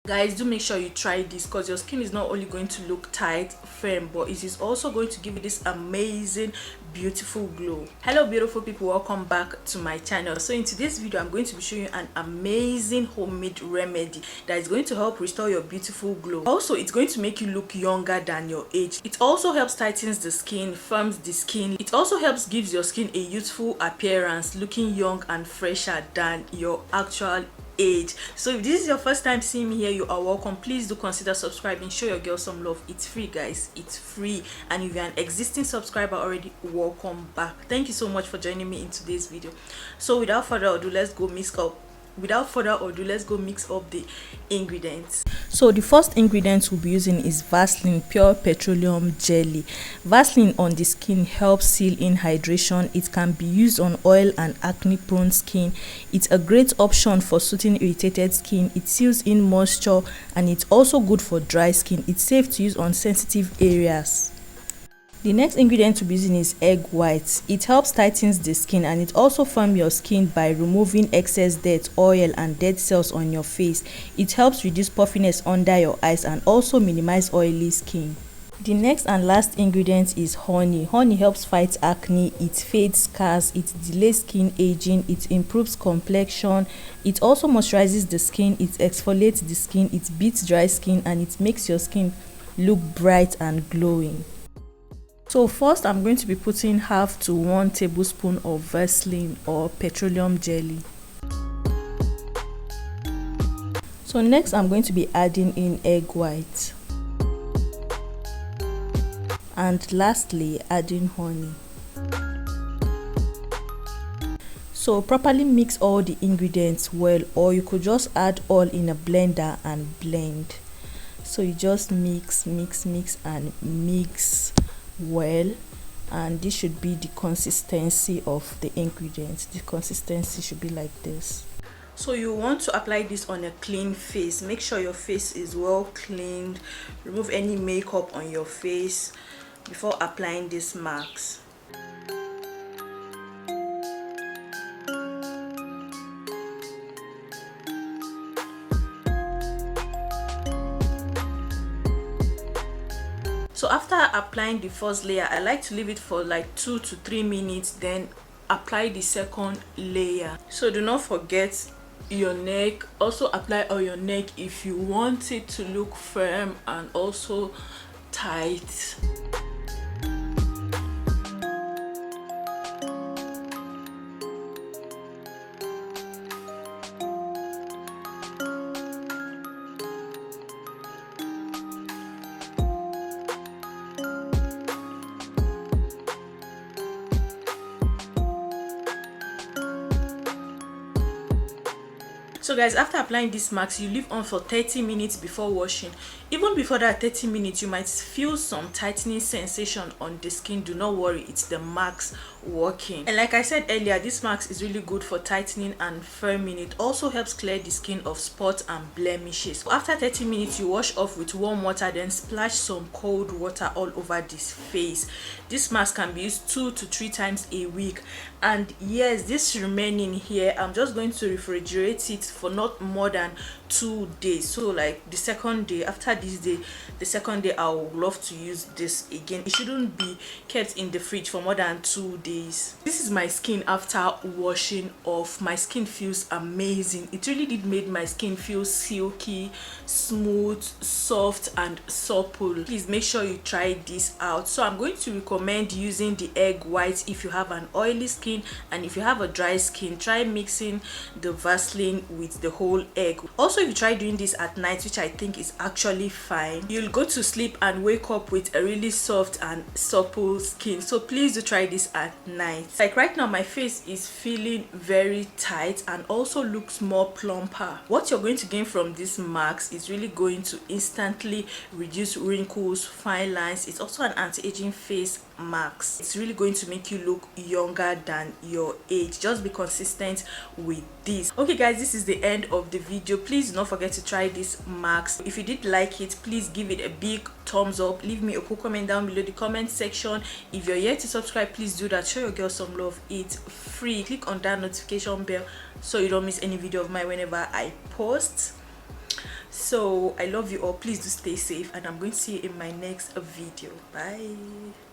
Guys, do make sure you try this, because your skin is not only going to look tight, firm, but it is also going to give you this amazing beautiful glow. Hello beautiful people, welcome back to my channel. So in today's video I'm going to be showing you an amazing homemade remedy that is going to help restore your beautiful glow. Also, it's going to make you look younger than your age. It also helps tightens the skin, firms the skin. It also helps gives your skin a youthful appearance, looking young and fresher than your actual age. So if this is your first time seeing me here, you are welcome. Please do consider subscribing, show your girl some love. It's free, guys, it's free. And if you're an existing subscriber already, welcome back. Thank you so much for joining me in today's video. So without further ado, let's go mix up the ingredients. So the first ingredient we'll be using is Vaseline pure petroleum jelly. Vaseline on the skin helps seal in hydration. It can be used on oil and acne prone skin. It's a great option for soothing irritated skin. It seals in moisture, and it's also good for dry skin. It's safe to use on sensitive areas. The next ingredient to be using is egg white. It helps tightens the skin, and it also firms your skin by removing excess dirt, oil and dead cells on your face. It helps reduce puffiness under your eyes and also minimize oily skin. The next and last ingredient is honey. Honey helps fight acne, it fades scars, it delays skin aging, it improves complexion, it also moisturizes the skin, it exfoliates the skin, it beats dry skin, and it makes your skin look bright and glowing. So first I'm going to be putting 1/2 to 1 tablespoon of Vaseline or petroleum jelly. So next I'm going to be adding in egg white. And lastly, adding honey. So properly mix all the ingredients well, or you could just add all in a blender and blend. So you just mix and mix well, and this should be the consistency of the ingredients. The consistency should be like this. So you want to apply this on a clean face. Make sure your face is well cleaned. Remove any makeup on your face before applying these marks. So after applying the first layer, I like to leave it for like 2 to 3 minutes, then apply the second layer. So do not forget your neck. Also apply on your neck if you want it to look firm and also tight. So guys, after applying these marks, you leave on for 30 minutes before washing. Even before that 30 minutes, you might feel some tightening sensation on the skin. Do not worry, it's the marks working. And like I said earlier, this marks is really good for tightening and firming. It also helps clear the skin of spots and blemishes. So after 30 minutes, you wash off with warm water, then splash some cold water all over this face. This mask can be used 2 to 3 times a week. And yes, this remaining here, I'm just going to refrigerate it for not more than 2 days. So like the second day, after this day, the second day, I would love to use this again. It shouldn't be kept in the fridge for more than 2 days. This is my skin after washing off. My skin feels amazing. It really did make my skin feel silky, smooth, soft and supple. Please make sure you try this out. So I'm going to recommend using the egg white if you have an oily skin, and if you have a dry skin, try mixing the Vaseline with the whole egg. Also, if you try doing this at night, which I think is actually fine, you'll go to sleep and wake up with a really soft and supple skin. So please do try this at night. Like right now, my face is feeling very tight and also looks more plumper. What you're going to gain from these marks is really going to instantly reduce wrinkles, fine lines. It's also an anti-aging face mask. It's really going to make you look younger than your age. Just be consistent with this. Okay guys, this is the end of the video. Please do not forget to try this mask. If you did like it, please give it a big thumbs up. Leave me a cool comment down below the comment section. If you're yet to subscribe, please do that. Show your girl some love. It's free. Click on that notification bell so you don't miss any video of mine whenever I post. So I love you all. Please do stay safe, and I'm going to see you in my next video. Bye.